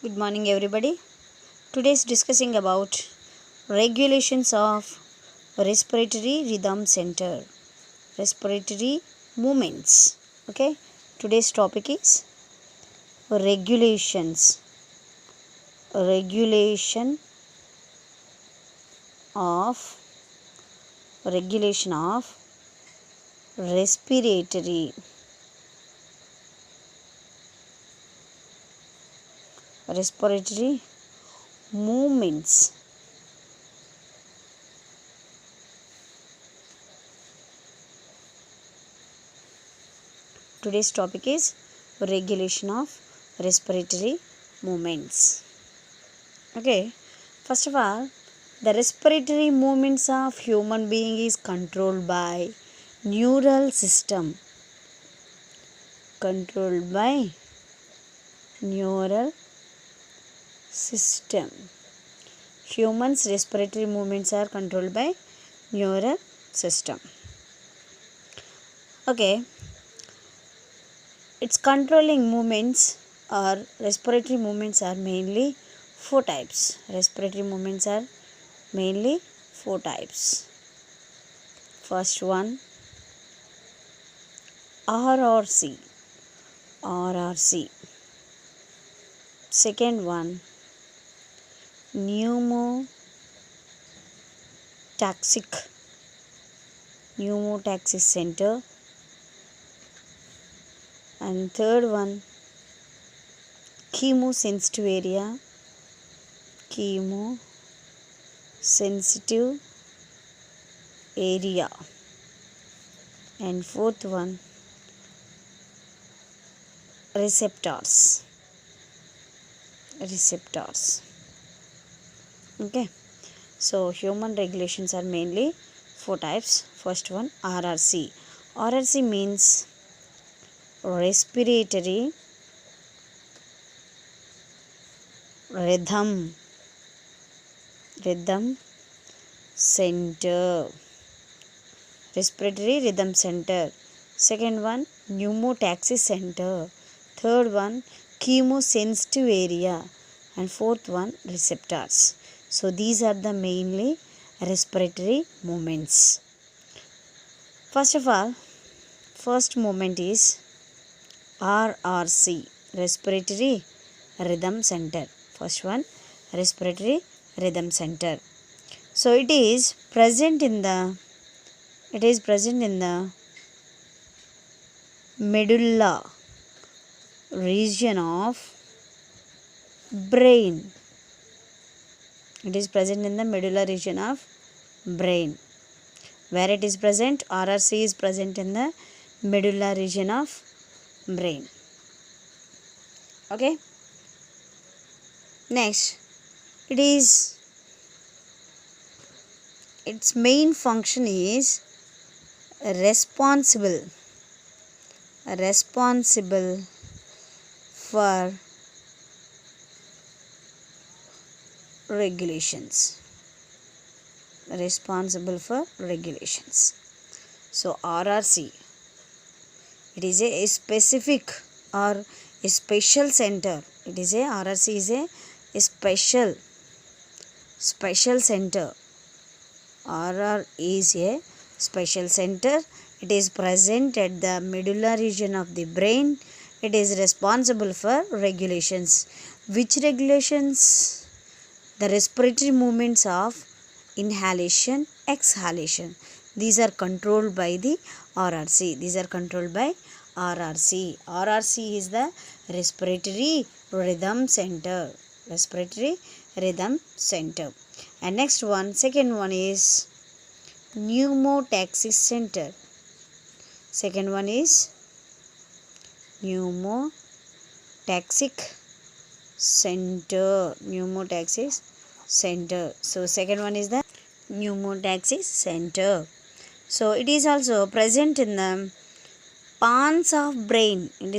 Good morning everybody. Today is discussing about regulations of respiratory rhythm center, respiratory movements. Okay, today's topic is regulations, regulation of regulation of respiratory movements. Today's topic is regulation of respiratory movements. Okay, first of all, the respiratory movements of human being is controlled by neural system. Controlled by neural system. Humans' respiratory movements are controlled by neural system. Okay, its controlling movements or respiratory movements are mainly four types. Respiratory movements are mainly four types. First one, RRC. RRC. Second one, pneumotaxic center. And third one, chemosensitive area. Chemosensitive area. And fourth one, receptors. Okay, so human regulations are mainly four types. First one, RRC. RRC means respiratory rhythm center. Respiratory rhythm center. Second one, pneumotaxic center. Third one, chemosensitive area. And fourth one, receptors. So these are the mainly respiratory movements. First of all, first movement is RRC, respiratory rhythm center. First one, respiratory rhythm center. So it is present in the medulla region of brain. It is present in the medulla region of brain. Where it is present? RRC is present in the medulla region of brain. Okay. Next, its main function is responsible for regulations. So RRC, it is a specific or a special center. RRC is a special center. RR is a special center. It is present at the medulla region of the brain. It is responsible for regulations. Which regulations? The respiratory movements of inhalation, exhalation. These are controlled by the RRC. RRC is the respiratory rhythm center. And next one, second one is pneumotaxic center. So second one is the pneumotaxic center. So it is also present in the pons of brain. It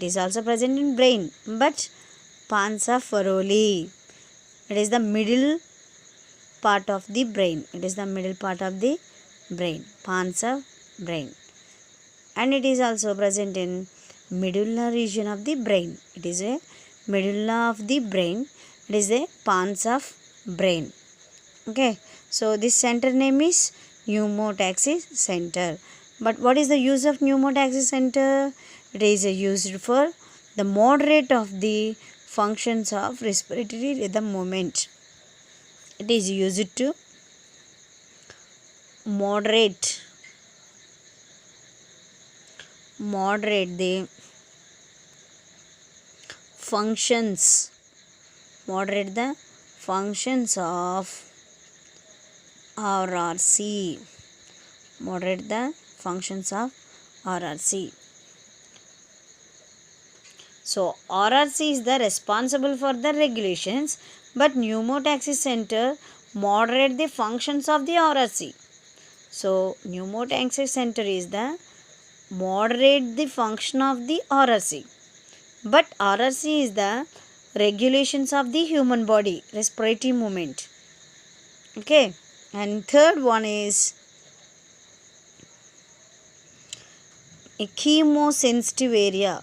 is also present in brain, but pons of Verolli. It is the middle part of the brain. Pons of brain. And it is also present in medulla region of the brain. It is a medulla of the brain. It is a pons of brain. Okay, so this center name is pneumotaxis center. But what is the use of pneumotaxis center? It is used for the moderate of the functions of respiratory rhythm movement. It is used to moderate the functions of RRC. Moderate the functions of RRC. So RRC is the responsible for the regulations, but pneumotaxis center moderate the functions of the RRC. So pneumotaxis center is the moderate the function of the RRC, but RRC is the regulations of the human body respiratory movement. Okay, and third one is a chemosensitive area.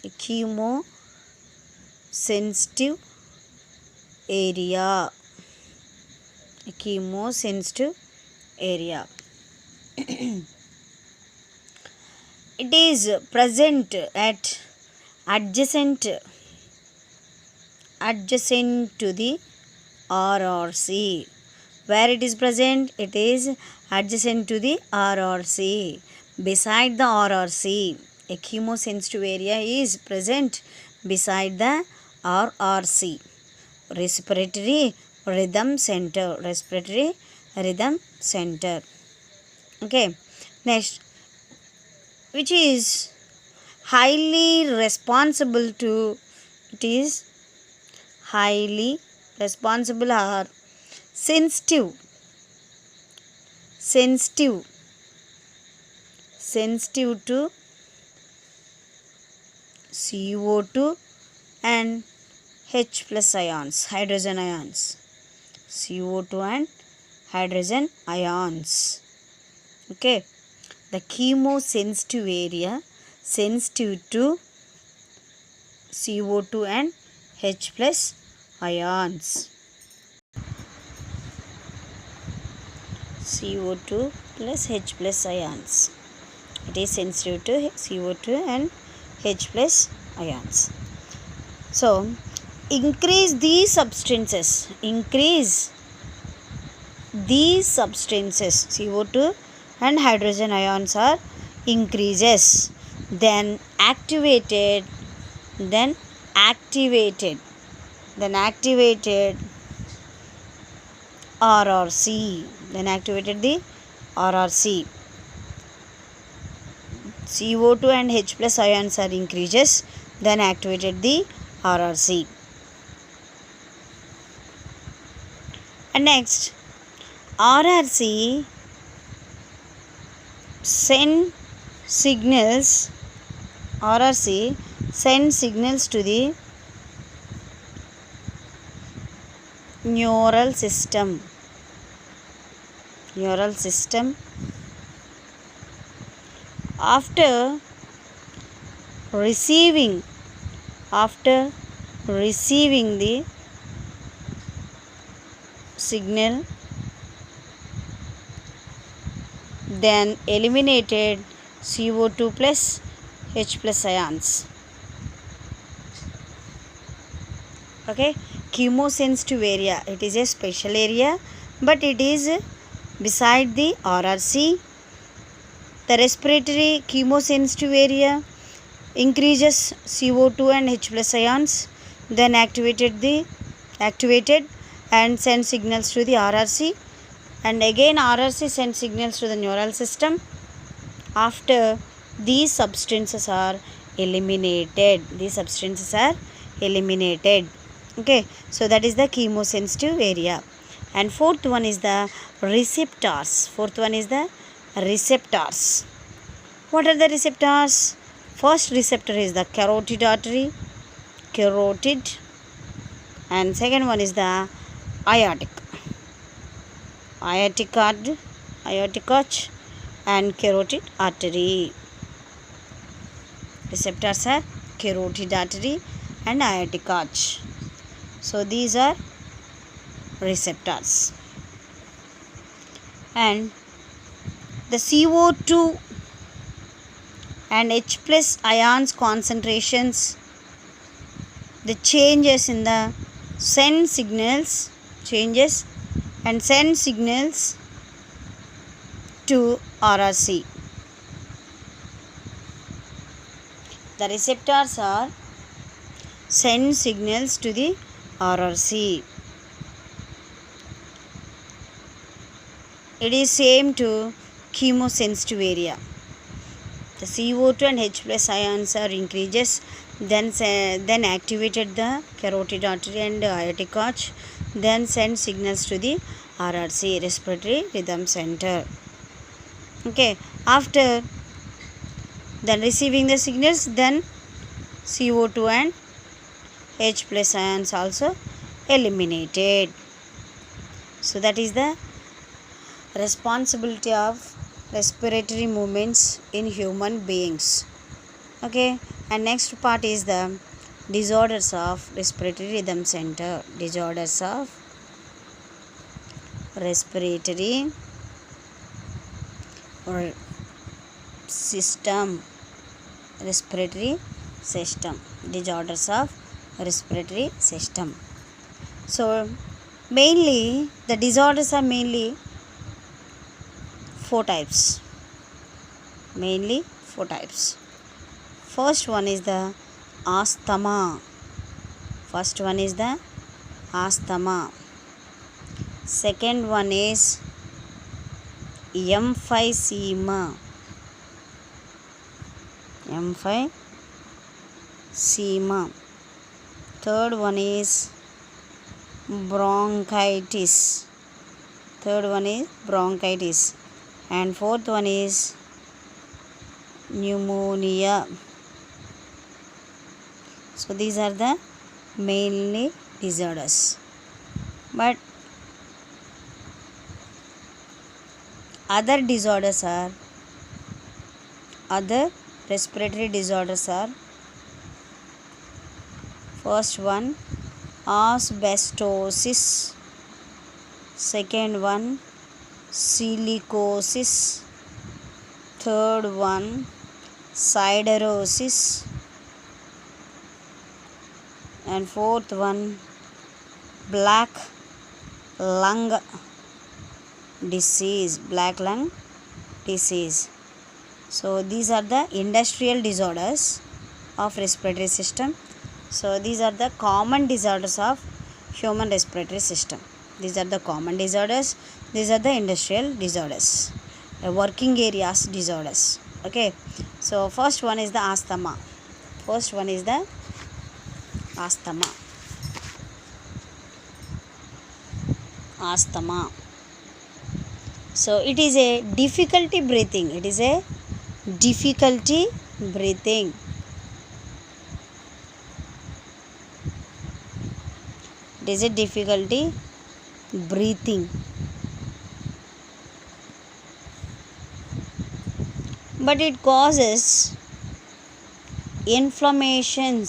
A chemosensitive area. A chemosensitive area. It is present at adjacent to the RRC. Where it is present? It is adjacent to the RRC. Beside the RRC. A chemosensitive area is present beside the RRC. Respiratory rhythm center. Respiratory rhythm center. Okay. Next, which is highly responsible to, it is highly responsible or sensitive to CO2 and H plus ions, hydrogen ions. CO2 and hydrogen ions. Okay. The chemosensitive area sensitive to CO2 and H plus ions. CO2 plus H plus ions. It is sensitive to CO2 and H plus ions. So, increase these substances. CO2 and hydrogen ions are increases. Then activated RRC. Then activated the RRC. CO2 and H plus ions are increases. Then activated the RRC. And next, RRC send signals to the neural system. After receiving the signal, then eliminated CO2 plus H plus ions. Okay, chemosensitive area. It is a special area, but it is beside the RRC. The respiratory chemosensitive area increases CO2 and H plus ions, then activated and send signals to the RRC, and again RRC sends signals to the neural system. After these substances are eliminated. Okay, so that is the chemosensitive area. And fourth one is the receptors. What are the receptors? First receptor is the carotid artery, and second one is the aortic arch and carotid artery. Receptors are carotid artery and aortic arch. So these are receptors. And the CO2 and H plus ions concentrations, the changes in the send signals, changes and send signals to RRC. The receptors are send signals to the RRC. It is same to chemosensitive area. The CO2 and H plus ions are increases, then activated the carotid artery and aortic arch, then send signals to the RRC, respiratory rhythm center. Okay, after then receiving the signals, then CO2 and H plus ions also eliminated. So that is the responsibility of respiratory movements in human beings. Okay, and next part is the disorders of respiratory rhythm center. Disorders of respiratory or system. Respiratory system. Disorders of respiratory system. So mainly the disorders are mainly four types. Mainly four types. First one is the asthma. First one is the asthma. Second one is emphysema. Emphysema. Third one is bronchitis. Third one is bronchitis. And fourth one is pneumonia. So these are the mainly disorders. But other respiratory disorders are, first one asbestosis, second one silicosis, third one siderosis, and fourth one black lung disease. So these are the industrial disorders of respiratory system. So these are the common disorders of human respiratory system. These are the common disorders. These are the industrial disorders, working areas disorders. Okay, so first one is the asthma. Asthma. So it is a difficulty breathing. It is a difficulty breathing. It is a difficulty breathing. But it causes inflammation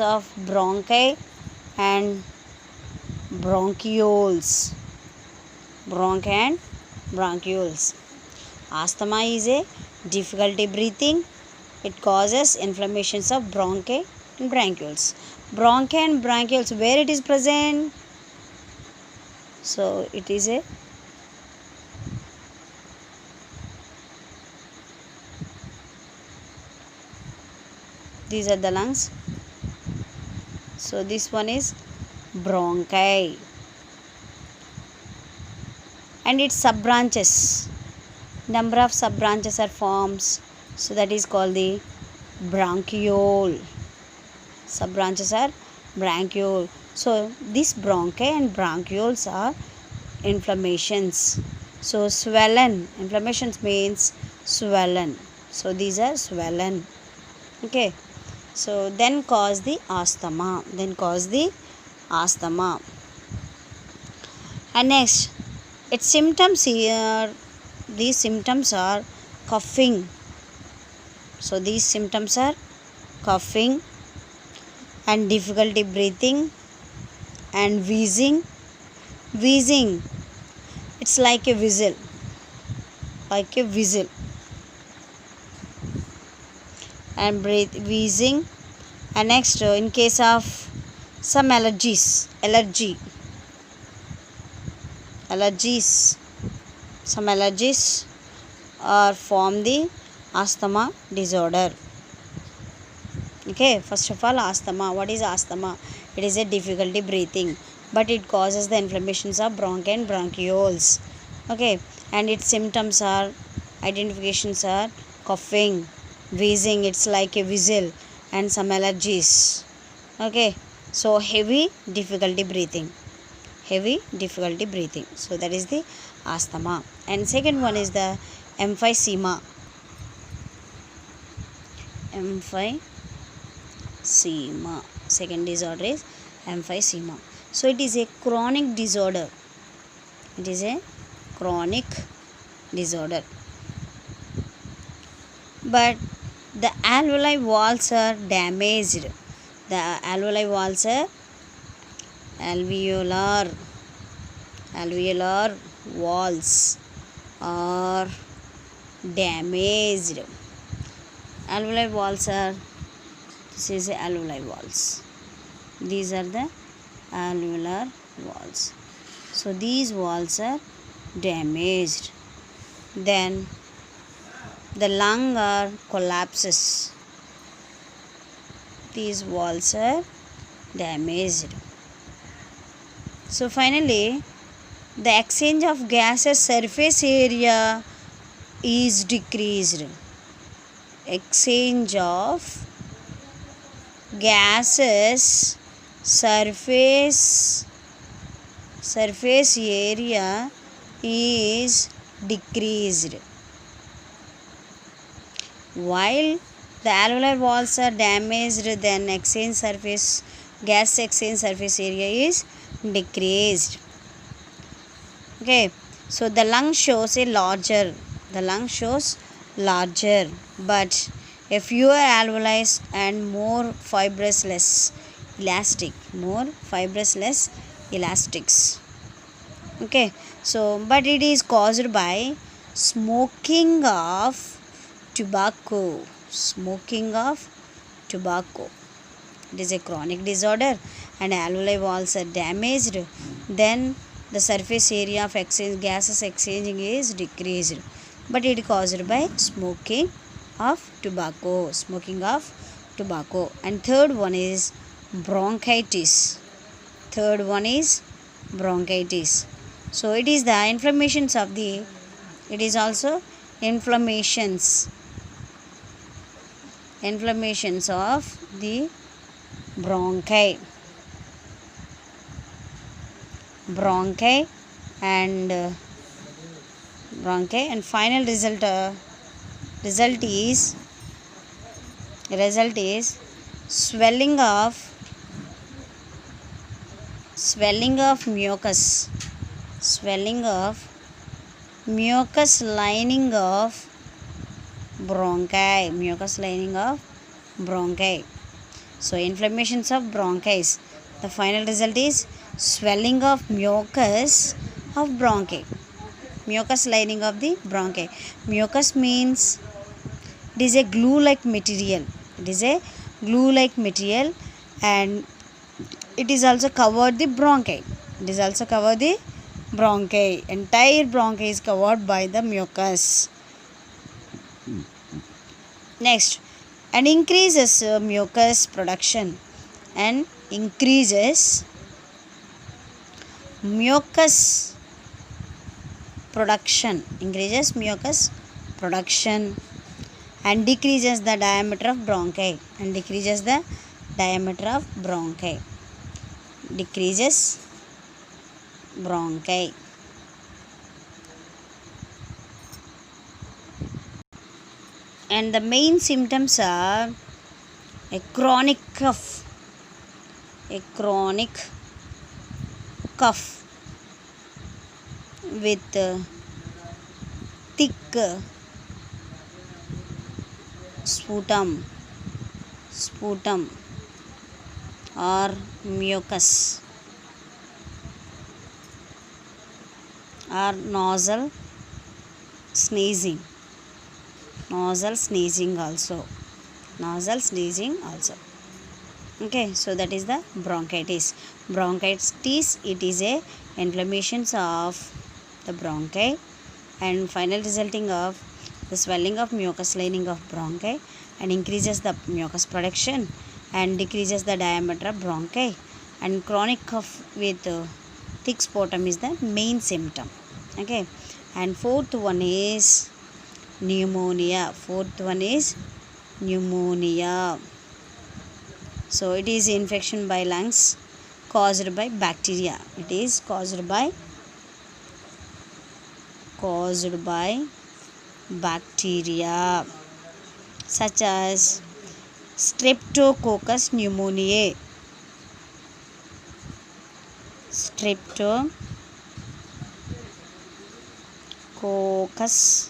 of bronchi and bronchioles. Asthma is a difficulty breathing. It causes inflammations of bronchi and bronchioles. Bronchi and bronchioles, where it is present? So it is a these are the lungs. So this one is bronchi and its sub-branches. Number of sub-branches are forms. So that is called the bronchiole. Sub-branches are bronchiole. So these bronchi and bronchioles are inflammations. So swollen. Inflammations means swollen. So these are swollen. Okay. So then cause the asthma. And next, its symptoms here, these symptoms are coughing. So these symptoms are coughing and difficulty breathing and wheezing. Wheezing, it's like a whistle, like a whistle. And wheezing. And next, in case of some allergies, some allergies are form the asthma disorder. Okay, first of all, asthma. What is asthma? It is a difficulty breathing, but it causes the inflammations of bronchi and bronchioles. Okay, and its symptoms are, identifications are coughing, wheezing, it's like a whistle, and some allergies. Okay, so heavy difficulty breathing. So that is the asthma. And second one is the emphysema. Second disorder is emphysema. So it is a chronic disorder. But the alveoli walls are damaged. The alveoli walls are alveolar walls are damaged. Alveoli walls are, this is alveoli walls. These are the alveolar walls. So these walls are damaged. Then the lung are collapses. These walls are damaged. So finally, the exchange of gases surface area is decreased. Exchange of gases surface area is decreased. While the alveolar walls are damaged, then gas exchange surface area is decreased. Okay, so the lung shows larger, but a fewer alveoli and more fibrous, less elastics. Okay, so but it is caused by smoking of tobacco. It is a chronic disorder and alveoli walls are damaged. Then the surface area of gases exchanging is decreased, but it is caused by smoking of tobacco. And third one is bronchitis. So it is the inflammations of the, it is also inflammations of the bronchi and final result is swelling of mucus lining of bronchi. So inflammations of bronchi. The final result is swelling of mucus of bronchi. Mucus lining of the bronchi. Mucus means it is a glue-like material. And it is also covered the bronchi. Entire bronchi is covered by the mucus. Next, and increases mucus production and increases mucus production and decreases the diameter of bronchi and the main symptoms are a chronic cough, with thick sputum or mucus or nasal sneezing also. Okay, so that is the bronchitis. Bronchitis, it is a inflammation of the bronchi and final resulting of the swelling of mucous lining of bronchi and increases the mucus production and decreases the diameter of bronchi, and chronic cough with thick sputum is the main symptom. Okay, and fourth one is pneumonia. So it is infection by lungs caused by bacteria. It is caused by bacteria such as Streptococcus pneumoniae. Streptococcus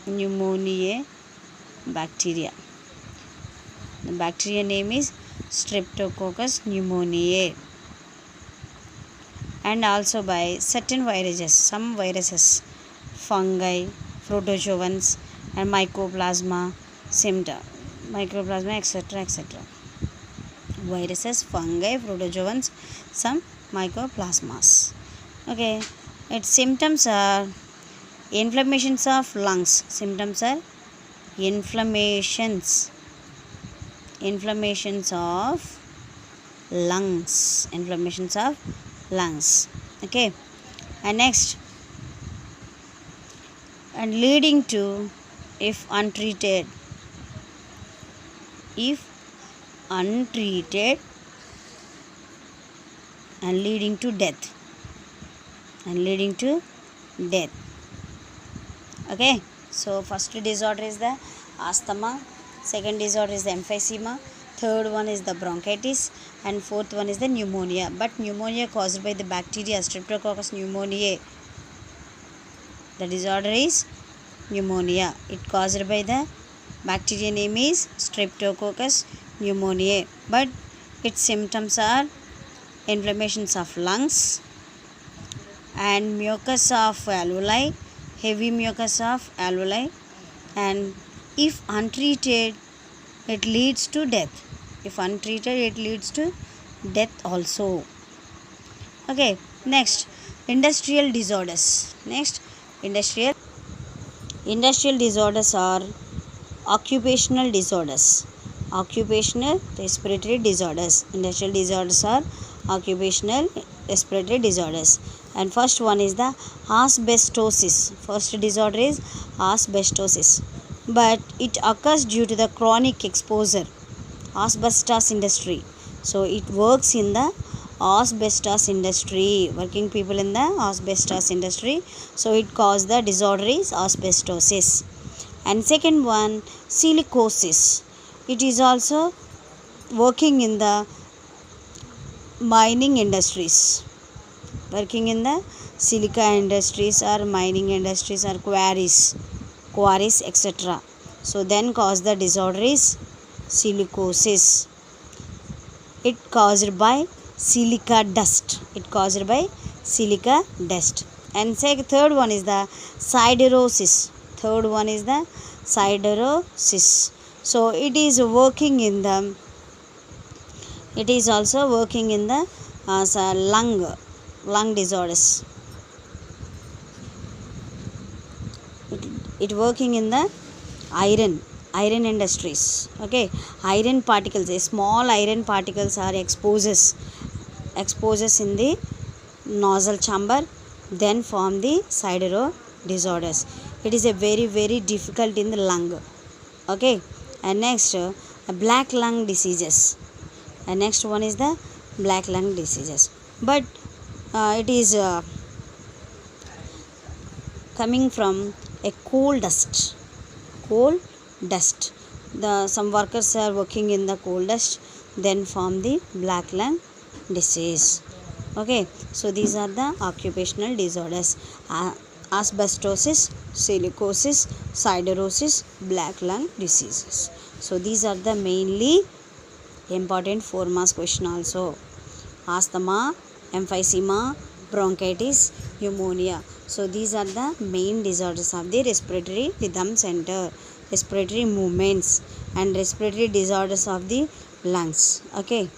pneumoniae bacteria. The bacteria name is Streptococcus pneumoniae. And also by certain viruses, some viruses, fungi, protozoans and mycoplasma, etc. Viruses, fungi, protozoans, some mycoplasmas. Okay, its symptoms are inflammations of lungs. Inflammations of lungs. Okay, and next, and leading to, if untreated, and leading to death. Okay, so first disorder is the asthma, second disorder is the emphysema, third one is the bronchitis, and fourth one is the pneumonia. But pneumonia caused by the bacteria Streptococcus pneumoniae. The disorder is pneumonia. It caused by the bacteria name is Streptococcus pneumoniae. But its symptoms are inflammations of lungs and mucus of alveoli, heavy mucus of alveoli, and if untreated it leads to death. Also. Okay, next, industrial disorders. Industrial disorders are occupational respiratory disorders. Industrial disorders are occupational respiratory disorders. And first one is the asbestosis. First disorder is asbestosis, but it occurs due to the chronic exposure, asbestos industry. So it works in the asbestos industry, working people in the asbestos industry. So it caused the disorder is asbestosis. And second one, silicosis. It is also working in the mining industries, working in the silica industries or mining industries or quarries, etc. So then cause the disorder is silicosis. It caused by silica dust. And third one is the siderosis. So it is also working in the lung disorders. It working in the iron industries. Okay, iron particles, small iron particles are exposes in the nasal chamber, then form the sidero disorders. It is a very, very difficult in the lung. Okay, and next, black lung diseases. And next one is the black lung diseases, but it is coming from a coal dust. Some workers are working in the coal dust, then form the black lung disease. Okay, so these are the occupational disorders: asbestosis, silicosis, siderosis, black lung diseases. So these are the mainly important 4 marks question also: asthma, emphysema, bronchitis, pneumonia. So these are the main disorders of the respiratory rhythm center, respiratory movements and respiratory disorders of the lungs. Okay.